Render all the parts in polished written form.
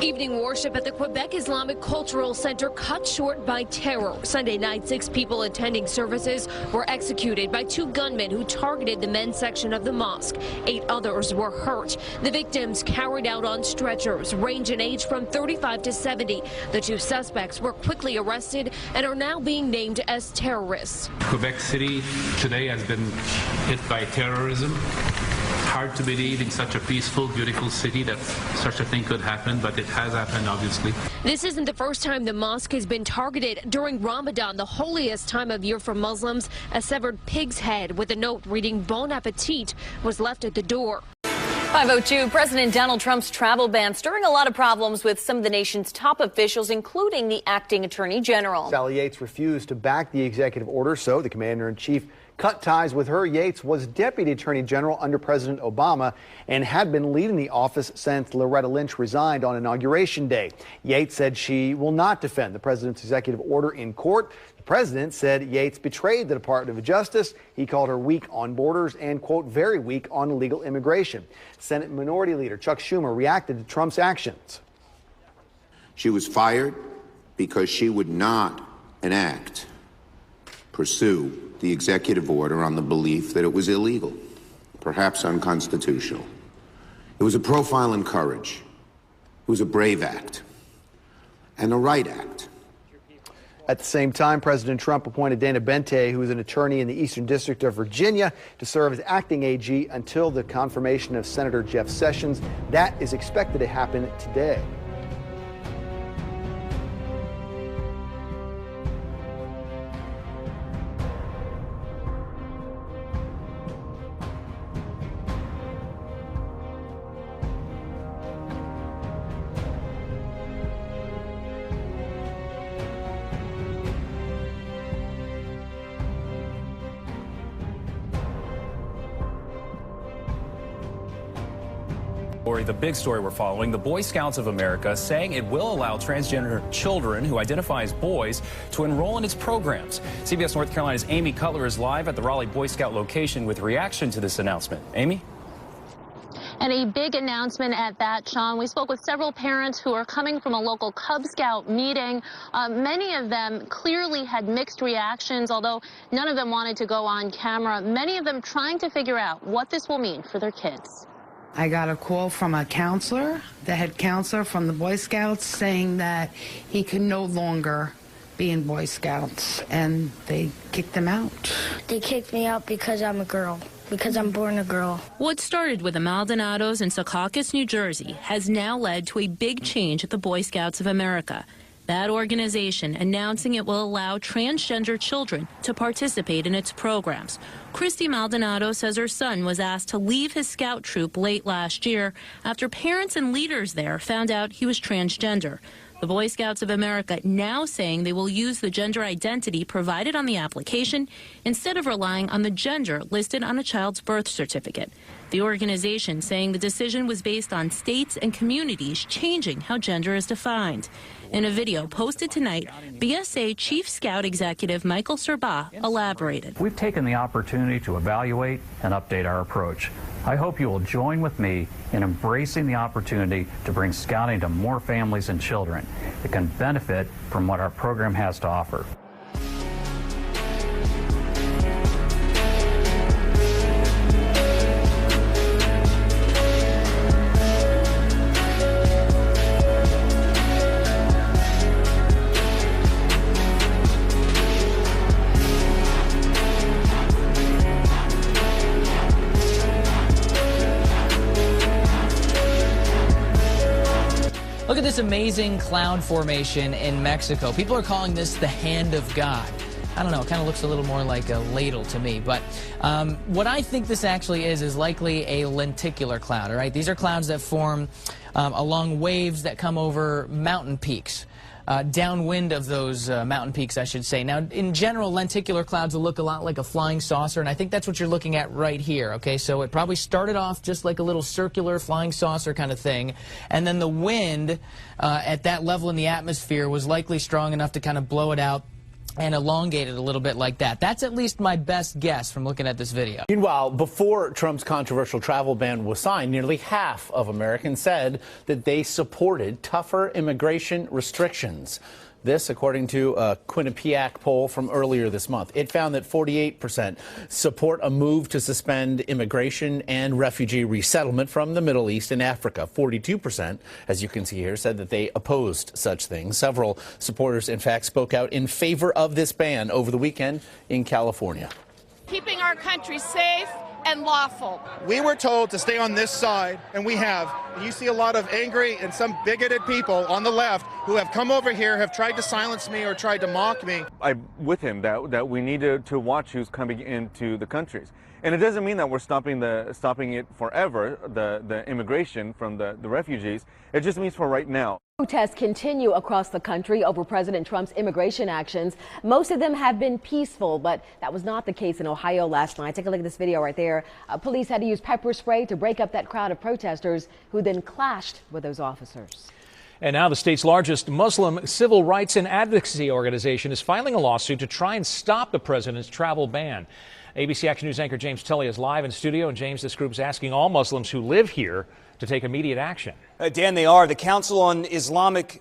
Evening worship at the Quebec Islamic Cultural Center cut short by terror. Sunday night, 6 people attending services were executed by 2 gunmen who targeted the men's section of the mosque. 8 others were hurt. The victims carried out on stretchers, range in age from 35 to 70. The 2 suspects were quickly arrested and are now being named as terrorists. Quebec City today has been hit by terrorism. Hard to believe in such a peaceful, beautiful city that such a thing could happen, but it has happened, obviously. This isn't the first time the mosque has been targeted. During Ramadan, the holiest time of year for Muslims, a severed pig's head with a note reading Bon Appetit was left at the door. 502, President Donald Trump's travel ban stirring a lot of problems with some of the nation's top officials, including the acting attorney general. Sally Yates refused to back the executive order, so the commander-in-chief cut ties with her. Yates was deputy attorney general under President Obama and had been leading the office since Loretta Lynch resigned on Inauguration Day. Yates said she will not defend the president's executive order in court. The president said Yates betrayed the Department of Justice. He called her weak on borders and, quote, very weak on illegal immigration. Senate Minority Leader Chuck Schumer reacted to Trump's actions. She was fired because she would not pursue the executive order on the belief that it was illegal, perhaps unconstitutional. It was a profile in courage. It was a brave act and a right act. At the same time, President Trump appointed Dana Bente, who is an attorney in the Eastern District of Virginia, to serve as acting AG until the confirmation of Senator Jeff Sessions. That is expected to happen today. The big story we're following, the Boy Scouts of America saying it will allow transgender children who identify as boys to enroll in its programs. CBS North Carolina's Amy Cutler is live at the Raleigh Boy Scout location with reaction to this announcement. Amy? And a big announcement at that, Sean. We spoke with several parents who are coming from a local Cub Scout meeting. Many of them clearly had mixed reactions, although none of them wanted to go on camera. Many of them trying to figure out what this will mean for their kids. I got a call from a counselor, the head counselor from the Boy Scouts, saying that he could no longer be in Boy Scouts, and they kicked him out. They kicked me out because I'm a girl, because I'm born a girl. What started with the Maldonados in Secaucus, New Jersey, has now led to a big change at the Boy Scouts of America. That organization announcing it will allow transgender children to participate in its programs. Christy Maldonado says her son was asked to leave his scout troop late last year after parents and leaders there found out he was transgender. The Boy Scouts of America now saying they will use the gender identity provided on the application instead of relying on the gender listed on a child's birth certificate. The organization saying the decision was based on states and communities changing how gender is defined. In a video posted tonight, BSA Chief Scout Executive Michael Serba elaborated. We've taken the opportunity to evaluate and update our approach. I hope you will join with me in embracing the opportunity to bring scouting to more families and children that can benefit from what our program has to offer. Look at this amazing cloud formation in Mexico. People are calling this the hand of God. I don't know, it kind of looks a little more like a ladle to me. But what I think this actually is likely a lenticular cloud, all right? These are clouds that form along waves that come over mountain peaks. Downwind of those mountain peaks, I should say. Now, in general, lenticular clouds will look a lot like a flying saucer, and I think that's what you're looking at right here, okay? So it probably started off just like a little circular flying saucer kind of thing, and then the wind at that level in the atmosphere was likely strong enough to kind of blow it out and elongated a little bit like that. That's at least my best guess from looking at this video. Meanwhile, before Trump's controversial travel ban was signed, nearly half of Americans said that they supported tougher immigration restrictions. This, according to a Quinnipiac poll from earlier this month. It found that 48% support a move to suspend immigration and refugee resettlement from the Middle East and Africa. 42%, as you can see here, said that they opposed such things. Several supporters, in fact, spoke out in favor of this ban over the weekend in California. Keeping our country safe and lawful. We were told to stay on this side, and we have. And you see a lot of angry and some bigoted people on the left who have come over here, have tried to silence me or tried to mock me. I'm with him that we need to watch who's coming into the countries. And it doesn't mean that we're stopping it forever, the immigration from the refugees. It just means for right now. Protests continue across the country over President Trump's immigration actions. Most of them have been peaceful, but that was not the case in Ohio last night. Take a look at this video right there. Police had to use pepper spray to break up that crowd of protesters who then clashed with those officers. And now the state's largest Muslim civil rights and advocacy organization is filing a lawsuit to try and stop the president's travel ban. ABC Action News anchor James Tully is live in studio. And James, this group's asking all Muslims who live here to take immediate action. Dan, they are. The Council on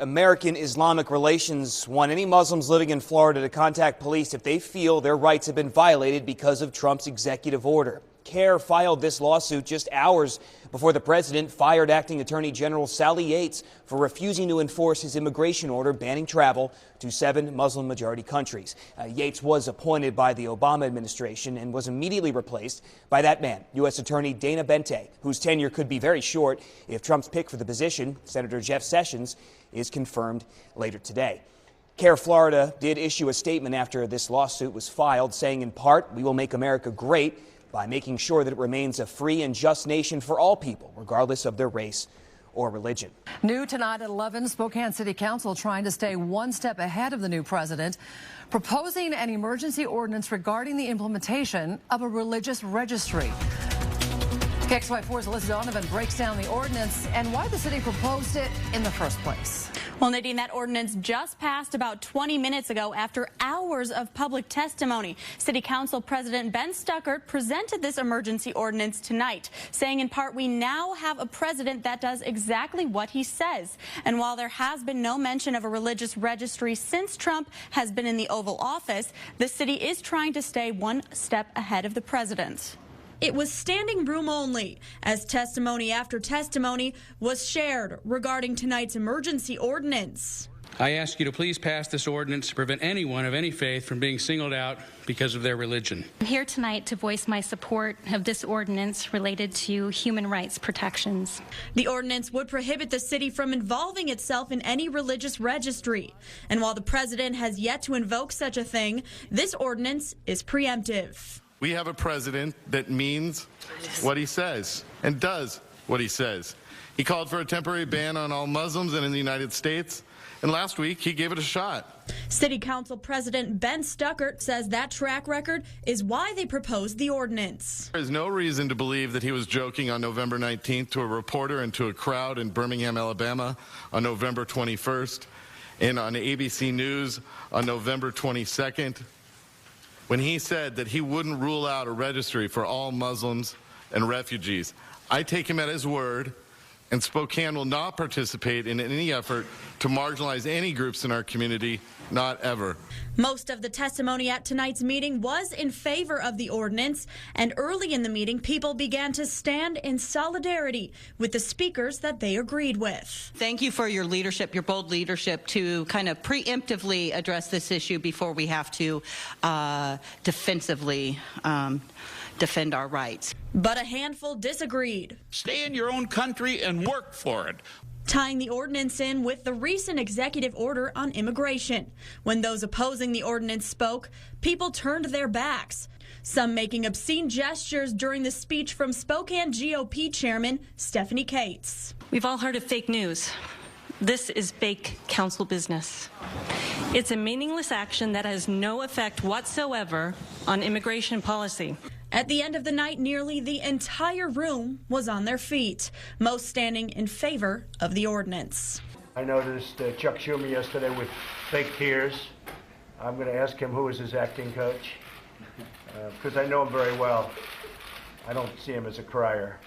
American Islamic Relations want any Muslims living in Florida to contact police if they feel their rights have been violated because of Trump's executive order. CAIR filed this lawsuit just hours before the president fired Acting Attorney General Sally Yates for refusing to enforce his immigration order banning travel to 7 Muslim-majority countries. Yates was appointed by the Obama administration and was immediately replaced by that man, U.S. Attorney Dana Bente, whose tenure could be very short if Trump's pick for the position, Senator Jeff Sessions, is confirmed later today. CAIR Florida did issue a statement after this lawsuit was filed, saying in part, "We will make America great by making sure that it remains a free and just nation for all people, regardless of their race or religion." New tonight at 11, Spokane City Council trying to stay one step ahead of the new president, proposing an emergency ordinance regarding the implementation of a religious registry. KXLY4's Elizabeth Donovan breaks down the ordinance and why the city proposed it in the first place. Well, Nadine, that ordinance just passed about 20 minutes ago after hours of public testimony. City Council President Ben Stuckert presented this emergency ordinance tonight, saying in part, "We now have a president that does exactly what he says." And while there has been no mention of a religious registry since Trump has been in the Oval Office, the city is trying to stay one step ahead of the president. It was standing room only as testimony after testimony was shared regarding tonight's emergency ordinance. I ask you to please pass this ordinance to prevent anyone of any faith from being singled out because of their religion. I'm here tonight to voice my support of this ordinance related to human rights protections. The ordinance would prohibit the city from involving itself in any religious registry. And while the president has yet to invoke such a thing, this ordinance is preemptive. We have a president that means what he says and does what he says. He called for a temporary ban on all Muslims in the United States, and last week he gave it a shot. City Council President Ben Stuckert says that track record is why they proposed the ordinance. There is no reason to believe that he was joking on November 19th to a reporter and to a crowd in Birmingham, Alabama on November 21st, and on ABC News on November 22nd. When he said that he wouldn't rule out a registry for all Muslims and refugees. I take him at his word, and Spokane will not participate in any effort to marginalize any groups in our community, not ever. Most of the testimony at tonight's meeting was in favor of the ordinance, and early in the meeting, people began to stand in solidarity with the speakers that they agreed with. Thank you for your leadership, your bold leadership, to kind of preemptively address this issue before we have to defensively defend our rights. But a handful disagreed. Stay in your own country and work for it. Tying the ordinance in with the recent executive order on immigration. When those opposing the ordinance spoke, people turned their backs, some making obscene gestures during the speech from Spokane GOP Chairman Stephanie Cates. We've all heard of fake news. This is fake council business. It's a meaningless action that has no effect whatsoever on immigration policy. At the end of the night, nearly the entire room was on their feet, most standing in favor of the ordinance. I noticed Chuck Schumer yesterday with fake tears. I'm going to ask him who is his acting coach, because I know him very well. I don't see him as a crier.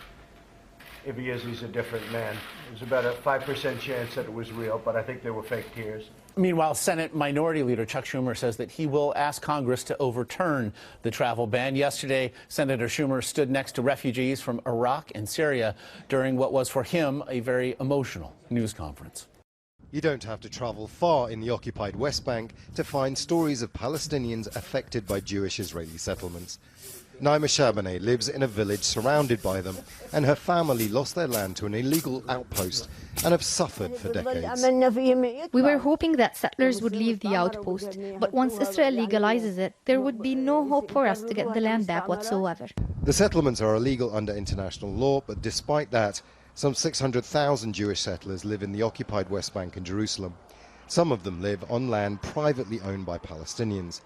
If he is, he's a different man. There's about a 5% chance that it was real, but I think they were fake tears. Meanwhile, Senate Minority Leader Chuck Schumer says that he will ask Congress to overturn the travel ban. Yesterday, Senator Schumer stood next to refugees from Iraq and Syria during what was for him a very emotional news conference. You don't have to travel far in the occupied West Bank to find stories of Palestinians affected by Jewish-Israeli settlements. Naima Shabaneh lives in a village surrounded by them, and her family lost their land to an illegal outpost and have suffered for decades. We were hoping that settlers would leave the outpost, but once Israel legalizes it, there would be no hope for us to get the land back whatsoever. The settlements are illegal under international law, but despite that, some 600,000 Jewish settlers live in the occupied West Bank and Jerusalem. Some of them live on land privately owned by Palestinians.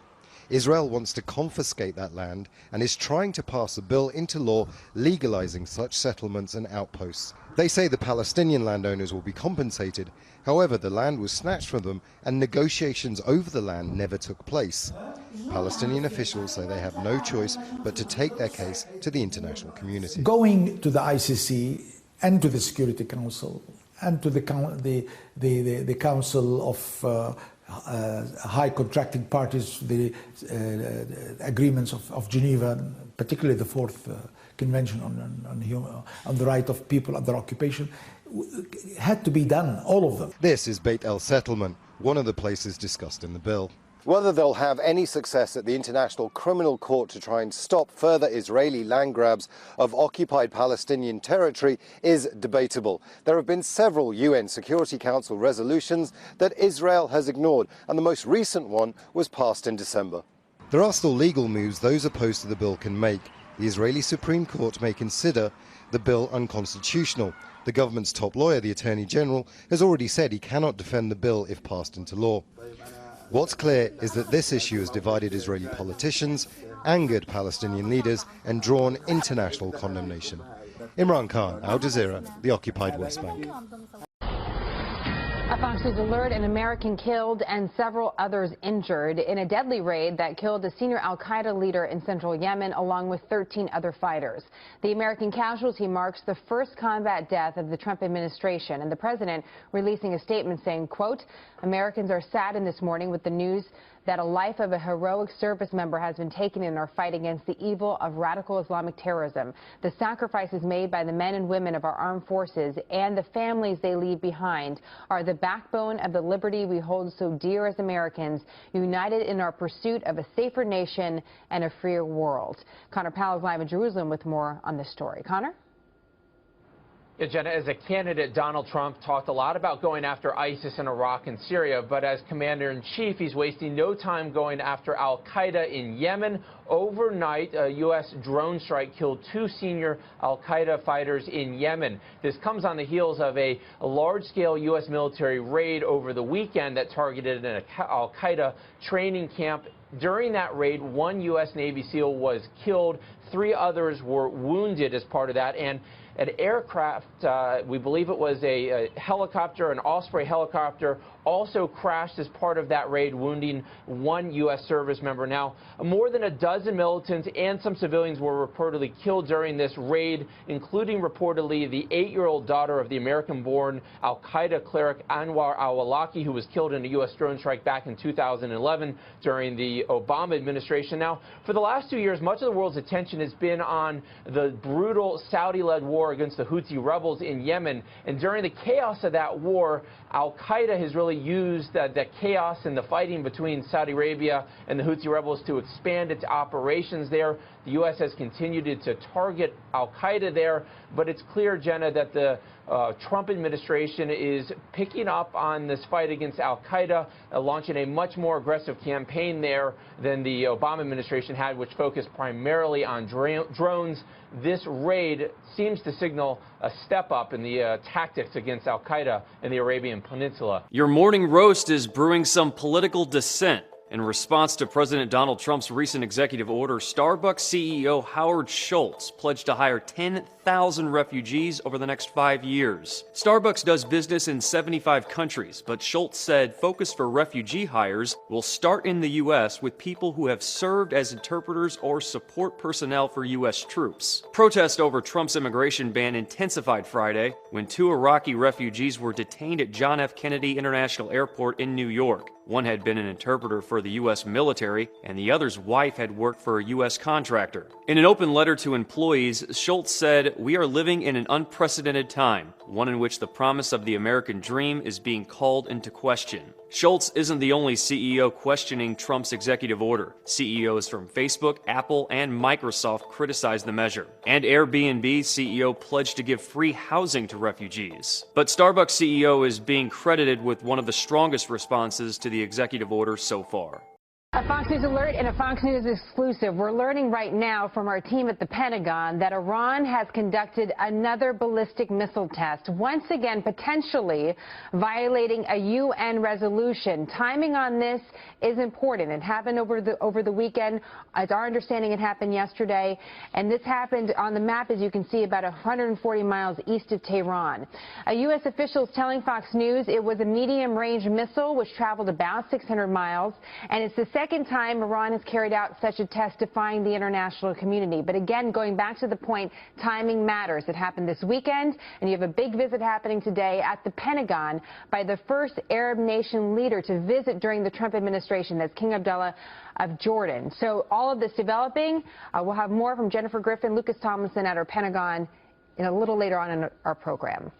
Israel wants to confiscate that land and is trying to pass a bill into law legalizing such settlements and outposts. They say the Palestinian landowners will be compensated. However, the land was snatched from them and negotiations over the land never took place. Palestinian officials say they have no choice but to take their case to the international community. Going to the ICC and to the Security Council and to the Council of high contracting parties, the agreements of Geneva, particularly the Fourth Convention on the right of people under occupation, had to be done, all of them. This is Beit El Settlement, one of the places discussed in the bill. Whether they'll have any success at the International Criminal Court to try and stop further Israeli land grabs of occupied Palestinian territory is debatable. There have been several UN Security Council resolutions that Israel has ignored, and the most recent one was passed in December. There are still legal moves those opposed to the bill can make. The Israeli Supreme Court may consider the bill unconstitutional. The government's top lawyer, the Attorney General, has already said he cannot defend the bill if passed into law. What's clear is that this issue has divided Israeli politicians, angered Palestinian leaders, and drawn international condemnation. Imran Khan, Al Jazeera, the occupied West Bank. A Fox News alert: an American killed and several others injured in a deadly raid that killed a senior al-Qaeda leader in central Yemen, along with 13 other fighters. The American casualty marks the first combat death of the Trump administration, and the president releasing a statement saying, quote, "Americans are saddened this morning with the news that a life of a heroic service member has been taken in our fight against the evil of radical Islamic terrorism. The sacrifices made by the men and women of our armed forces and the families they leave behind are the backbone of the liberty we hold so dear as Americans, united in our pursuit of a safer nation and a freer world." Connor Powell is live in Jerusalem with more on this story. Connor? Yeah, Jenna, as a candidate, Donald Trump talked a lot about going after ISIS in Iraq and Syria, but as commander-in-chief, he's wasting no time going after al-Qaeda in Yemen. Overnight, a U.S. drone strike killed 2 senior al-Qaeda fighters in Yemen. This comes on the heels of a large-scale U.S. military raid over the weekend that targeted an al-Qaeda training camp. During that raid, 1 U.S. Navy SEAL was killed. 3 others were wounded as part of that. And an aircraft, we believe it was a helicopter, an Osprey helicopter, also crashed as part of that raid, wounding 1 U.S. service member. Now, more than a dozen militants and some civilians were reportedly killed during this raid, including reportedly the 8-year-old daughter of the American-born al-Qaeda cleric Anwar al-Awlaki, who was killed in a U.S. drone strike back in 2011 during the Obama administration. Now, for the last 2 years, much of the world's attention has been on the brutal Saudi-led war against the Houthi rebels in Yemen. And during the chaos of that war, al-Qaeda has really used the chaos and the fighting between Saudi Arabia and the Houthi rebels to expand its operations there. The U.S. has continued to target al-Qaeda there, but it's clear, Jenna, that the Trump administration is picking up on this fight against al-Qaeda, launching a much more aggressive campaign there than the Obama administration had, which focused primarily on drones. This raid seems to signal a step up in the tactics against al-Qaeda in the Arabian Peninsula. Your morning roast is brewing some political dissent. In response to President Donald Trump's recent executive order, Starbucks CEO Howard Schultz pledged to hire 10,000 refugees over the next 5 years. Starbucks does business in 75 countries, but Schultz said focus for refugee hires will start in the U.S. with people who have served as interpreters or support personnel for U.S. troops. Protest over Trump's immigration ban intensified Friday when 2 Iraqi refugees were detained at John F. Kennedy International Airport in New York. One had been an interpreter for the U.S. military, and the other's wife had worked for a U.S. contractor. In an open letter to employees, Schultz said, "We are living in an unprecedented time, one in which the promise of the American dream is being called into question." Schultz isn't the only CEO questioning Trump's executive order. CEOs from Facebook, Apple, and Microsoft criticized the measure. And Airbnb CEO pledged to give free housing to refugees. But Starbucks CEO is being credited with one of the strongest responses to the executive order so far. A Fox News alert and a Fox News exclusive. We're learning right now from our team at the Pentagon that Iran has conducted another ballistic missile test, once again potentially violating a UN resolution. Timing on this is important. It happened over the weekend. It's our understanding it happened yesterday, and this happened on the map, as you can see, about 140 miles east of Tehran. A U.S. official is telling Fox News it was a medium-range missile which traveled about 600 miles, and it's the second time Iran has carried out such a test, defying the international community. But again, going back to the point, timing matters. It happened this weekend, and you have a big visit happening today at the Pentagon by the first Arab nation leader to visit during the Trump administration. That's King Abdullah of Jordan. So all of this developing. We'll have more from Jennifer Griffin, Lucas Tomlinson at our Pentagon in a little later on in our program.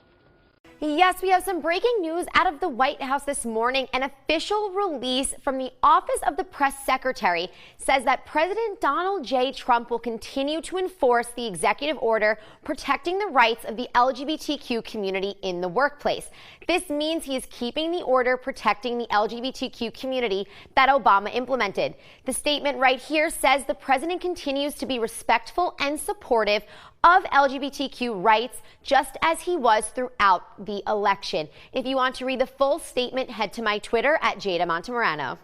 Yes, we have some breaking news out of the White House this morning. An official release from the Office of the Press Secretary says that President Donald J. Trump will continue to enforce the executive order protecting the rights of the LGBTQ community in the workplace. This means he is keeping the order protecting the LGBTQ community that Obama implemented. The statement right here says the president continues to be respectful and supportive of LGBTQ rights, just as he was throughout the election. If you want to read the full statement, head to my Twitter at Jada Montemurano.